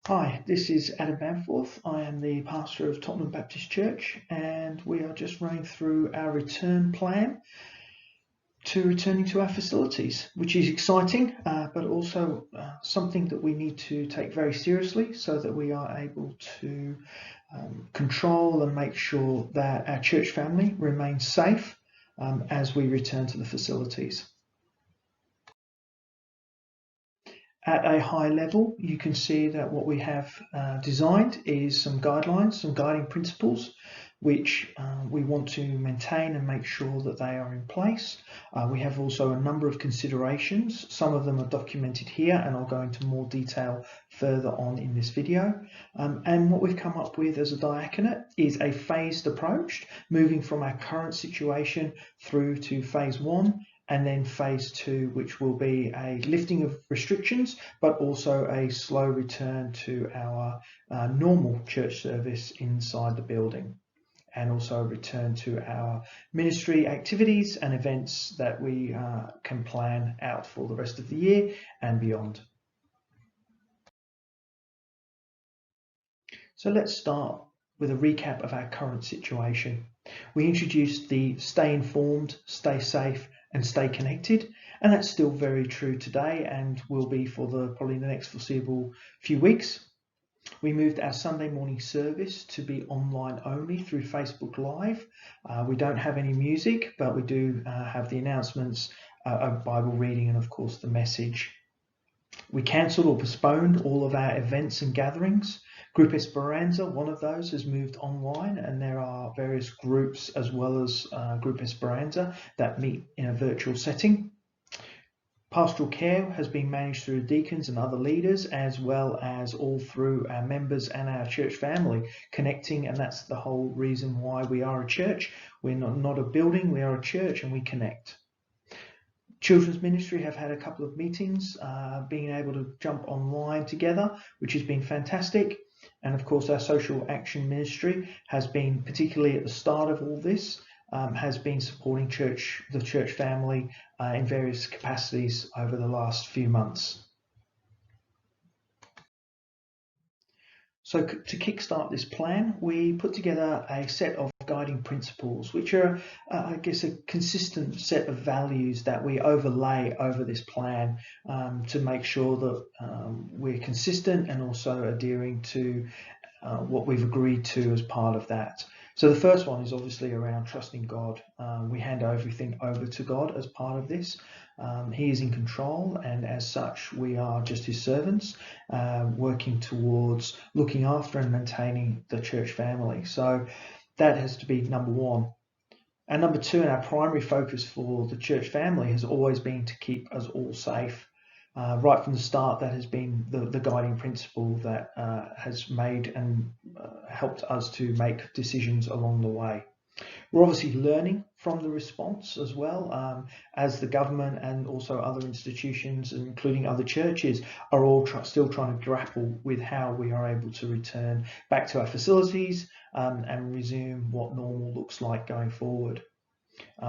Hi, this is Adam Bamforth. I am the pastor of Tottenham Baptist Church, and we are just running through our return plan to returning to our facilities, which is exciting, but also something that we need to take very seriously so that we are able to control and make sure that our church family remains safe as we return to the facilities. At a high level, you can see that what we have designed is some guidelines, some guiding principles, which we want to maintain and make sure that they are in place. We have also a number of considerations. Some of them are documented here, and I'll go into more detail further on in this video. And what we've come up with as a diaconate is a phased approach, moving from our current situation through to phase 1, and then phase 2, which will be a lifting of restrictions, but also a slow return to our normal church service inside the building, and also a return to our ministry activities and events that we can plan out for the rest of the year and beyond. So let's start with a recap of our current situation. We introduced the stay informed, stay safe, and stay connected, and that's still very true today and will be for probably the next foreseeable few weeks. We moved our Sunday morning service to be online only through Facebook Live. We don't have any music, but we do have the announcements, Bible reading, and of course the message. We cancelled or postponed all of our events and gatherings. Group Esperanza, one of those, has moved online, and there are various groups as well as Group Esperanza that meet in a virtual setting. Pastoral care has been managed through deacons and other leaders, as well as all through our members and our church family connecting, and that's the whole reason why we are a church. We're not a building, we are a church, and we connect. Children's ministry have had a couple of meetings, being able to jump online together, which has been fantastic. And of course, our social action ministry has been, particularly at the start of all this, has been supporting the church family in various capacities over the last few months. So to kickstart this plan, we put together a set of guiding principles, which are, I guess, a consistent set of values that we overlay over this plan to make sure that we're consistent and also adhering to what we've agreed to as part of that. So the first one is obviously around trusting God. We hand everything over to God as part of this. He is in control, and as such we are just his servants, working towards looking after and maintaining the church family. So that has to be number one. And number two, and our primary focus for the church family has always been to keep us all safe. Right from the start, that has been the guiding principle that has made and helped us to make decisions along the way. We're obviously learning from the response as well, as the government and also other institutions, including other churches, are all still trying to grapple with how we are able to return back to our facilities and resume what normal looks like going forward.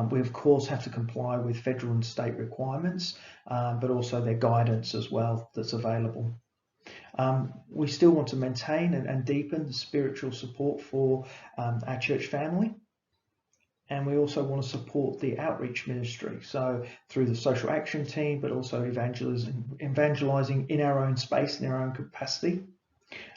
We of course have to comply with federal and state requirements, but also their guidance as well that's available. We still want to maintain and deepen the spiritual support for our church family. And we also want to support the outreach ministry, so through the social action team, but also evangelizing in our own space, in our own capacity.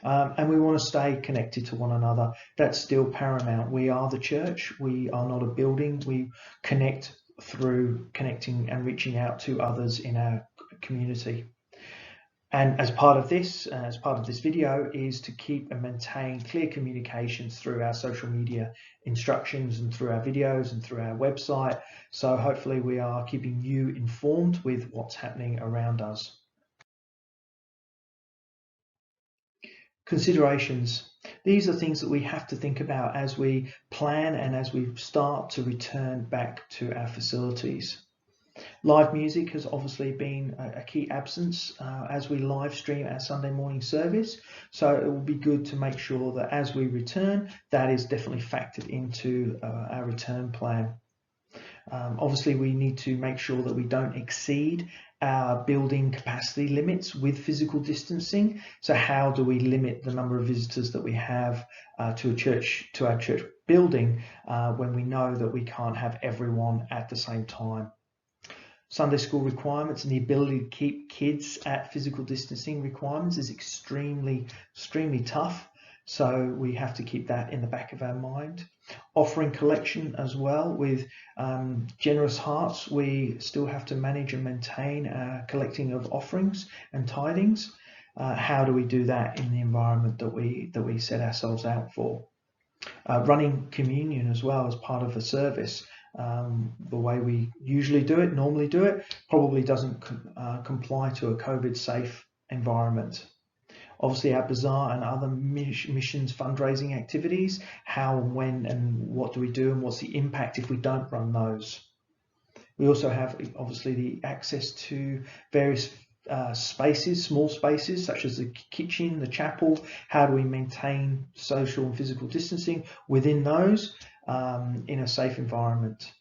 And we want to stay connected to one another. That's still paramount. We are the church. We are not a building. We connect through connecting and reaching out to others in our community. And as part of this video, is to keep and maintain clear communications through our social media instructions and through our videos and through our website. So hopefully we are keeping you informed with what's happening around us. Considerations. These are things that we have to think about as we plan and as we start to return back to our facilities. Live music has obviously been a key absence as we live stream our Sunday morning service, so it will be good to make sure that as we return, that is definitely factored into our return plan. Obviously, we need to make sure that we don't exceed our building capacity limits with physical distancing. So how do we limit the number of visitors that we have to our church building when we know that we can't have everyone at the same time? Sunday school requirements and the ability to keep kids at physical distancing requirements is extremely tough. So we have to keep that in the back of our mind. Offering collection as well with generous hearts. We still have to manage and maintain collecting of offerings and tithings. How do we do that in the environment that we set ourselves out for? Running communion as well as part of the service. The way we usually do it, normally do it, probably doesn't comply to a COVID safe environment. Obviously our bazaar and other missions fundraising activities, how and when and what do we do and what's the impact if we don't run those. We also have obviously the access to various spaces, small spaces such as the kitchen, the chapel. How do we maintain social and physical distancing within those in a safe environment?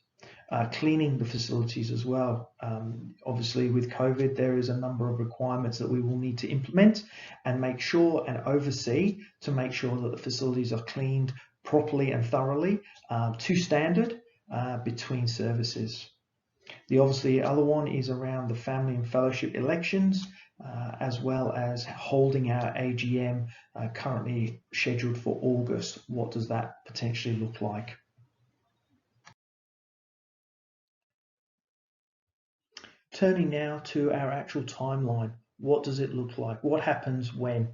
Cleaning the facilities as well. Obviously with COVID there is a number of requirements that we will need to implement and make sure and oversee to make sure that the facilities are cleaned properly and thoroughly to standard between services. The obviously other one is around the family and fellowship elections, as well as holding our AGM currently scheduled for August. What does that potentially look like? Turning now to our actual timeline. What does it look like? What happens when?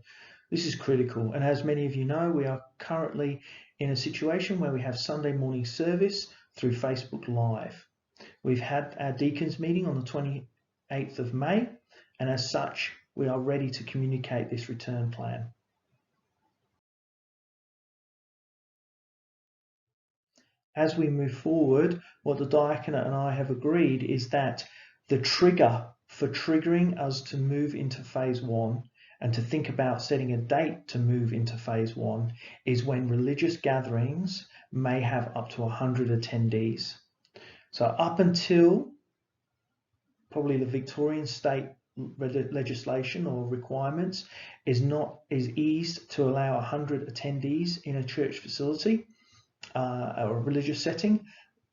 This is critical. And as many of you know, we are currently in a situation where we have Sunday morning service through Facebook Live. We've had our deacons meeting on the 28th of May, and as such, we are ready to communicate this return plan. As we move forward, what the Diaconate and I have agreed is that the trigger for triggering us to move into phase one and to think about setting a date to move into phase one is when religious gatherings may have up to 100 attendees. So up until probably the Victorian state legislation or requirements is eased to allow 100 attendees in a church facility or a religious setting.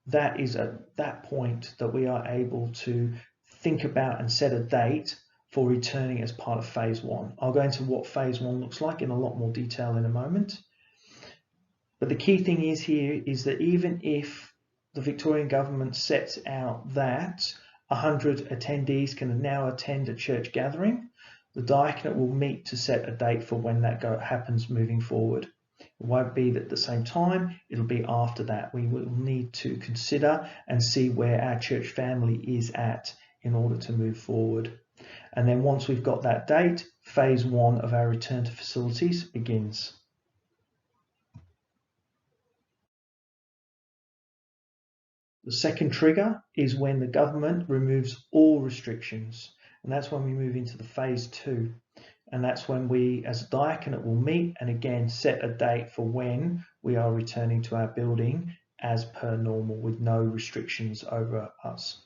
That is at that point that we are able to think about and set a date for returning as part of phase one. I'll go into what phase one looks like in a lot more detail in a moment. But the key thing is here is that even if the Victorian government sets out that 100 attendees can now attend a church gathering, the Diaconate will meet to set a date for when that happens moving forward. It won't be at the same time, it'll be after that. We will need to consider and see where our church family is at in order to move forward. And then once we've got that date, phase one of our return to facilities begins. The second trigger is when the government removes all restrictions, and that's when we move into the phase two. And that's when we, as a Diaconate, will meet and again set a date for when we are returning to our building as per normal with no restrictions over us.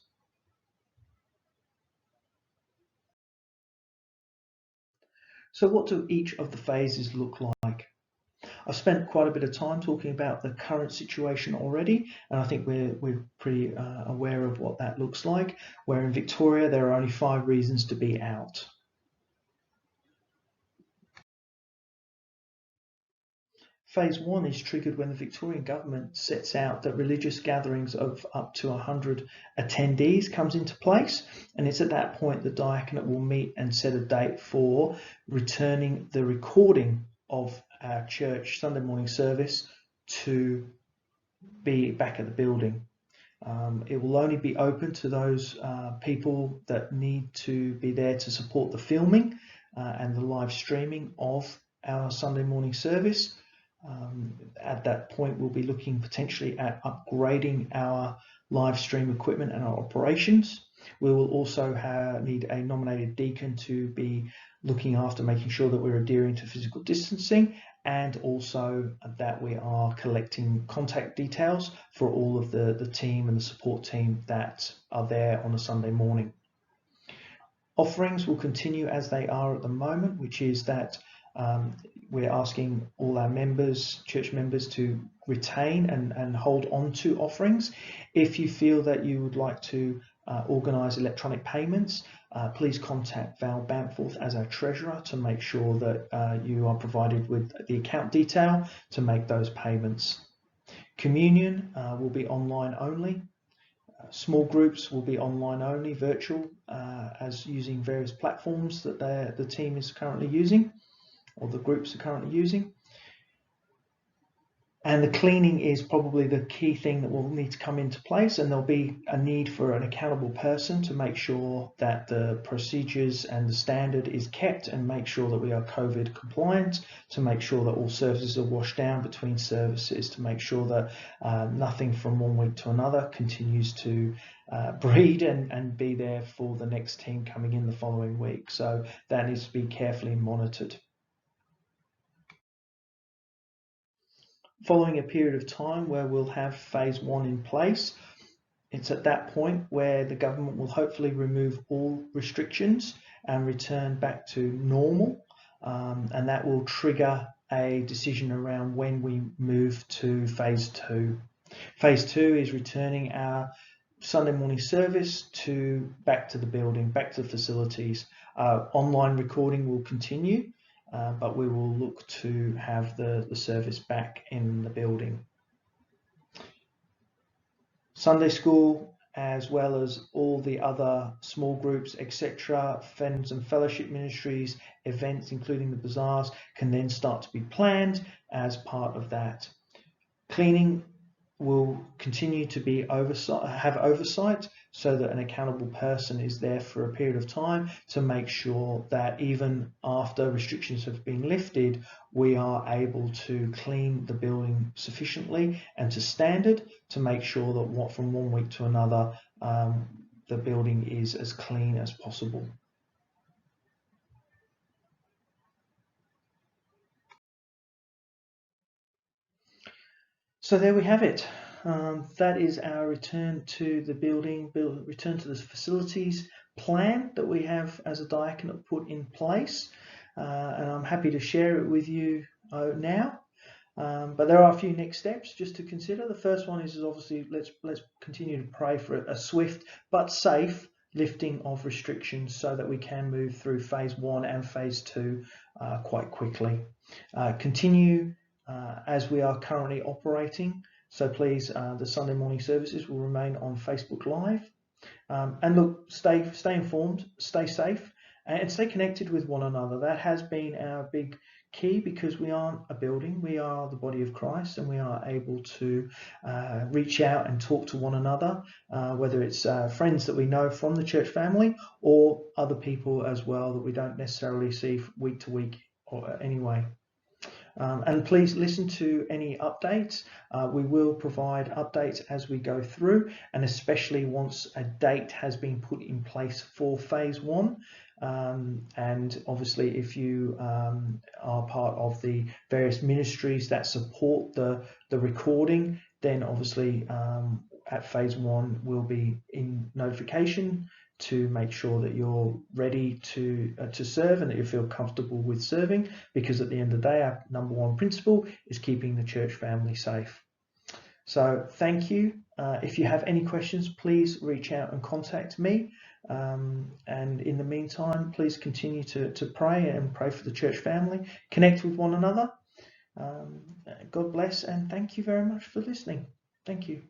So what do each of the phases look like? I've spent quite a bit of time talking about the current situation already, and I think we're pretty aware of what that looks like, where in Victoria there are only 5 reasons to be out. Phase 1 is triggered when the Victorian government sets out that religious gatherings of up to 100 attendees comes into place, and it's at that point the Diaconate will meet and set a date for returning the recording of our church Sunday morning service to be back at the building. It will only be open to those people that need to be there to support the filming and the live streaming of our Sunday morning service. At that point, we'll be looking potentially at upgrading our live stream equipment and our operations. We will also need a nominated deacon to be looking after making sure that we're adhering to physical distancing and also that we are collecting contact details for all of the team and the support team that are there on a Sunday morning. Offerings will continue as they are at the moment, which is that we're asking all our members, church members, to retain and hold on to offerings. If you feel that you would like to organise electronic payments, please contact Val Bamforth as our treasurer to make sure that you are provided with the account detail to make those payments. Communion will be online only. Small groups will be online only, virtual, as using various platforms that the team is currently using, or the groups are currently using. And the cleaning is probably the key thing that will need to come into place, and there'll be a need for an accountable person to make sure that the procedures and the standard is kept, and make sure that we are COVID compliant, to make sure that all services are washed down between services, to make sure that nothing from one week to another continues to breed and be there for the next team coming in the following week. So that needs to be carefully monitored. Following a period of time where we'll have phase 1 in place, it's at that point where the government will hopefully remove all restrictions and return back to normal, and that will trigger a decision around when we move to phase 2. Phase 2 is returning our Sunday morning service back to the building, back to the facilities. Online recording will continue, but we will look to have the service back in the building. Sunday school, as well as all the other small groups, etc., friends and fellowship ministries, events, including the bazaars, can then start to be planned as part of that. Cleaning will continue to be have oversight, so that an accountable person is there for a period of time to make sure that even after restrictions have been lifted, we are able to clean the building sufficiently and to standard, to make sure that from one week to another, the building is as clean as possible. So there we have it. That is our return to the building, return to the facilities plan that we have as a diaconate put in place, and I'm happy to share it with you now. But there are a few next steps just to consider. The first one is obviously let's continue to pray for a swift but safe lifting of restrictions so that we can move through phase 1 and phase 2 quite quickly. Continue as we are currently operating. So please, the Sunday morning services will remain on Facebook Live. And look, stay informed, stay safe, and stay connected with one another. That has been our big key, because we aren't a building, we are the body of Christ, and we are able to reach out and talk to one another, whether it's friends that we know from the church family or other people as well that we don't necessarily see week to week or anyway. And please listen to any updates. We will provide updates as we go through, and especially once a date has been put in place for phase 1. And obviously, if you are part of the various ministries that support the recording, then obviously at phase 1 we'll be in notification to make sure that you're ready to serve and that you feel comfortable with serving, because at the end of the day, our number 1 principle is keeping the church family safe. So thank you. If you have any questions, please reach out and contact me. And in the meantime, please continue to pray and pray for the church family. Connect with one another. God bless, and thank you very much for listening. Thank you.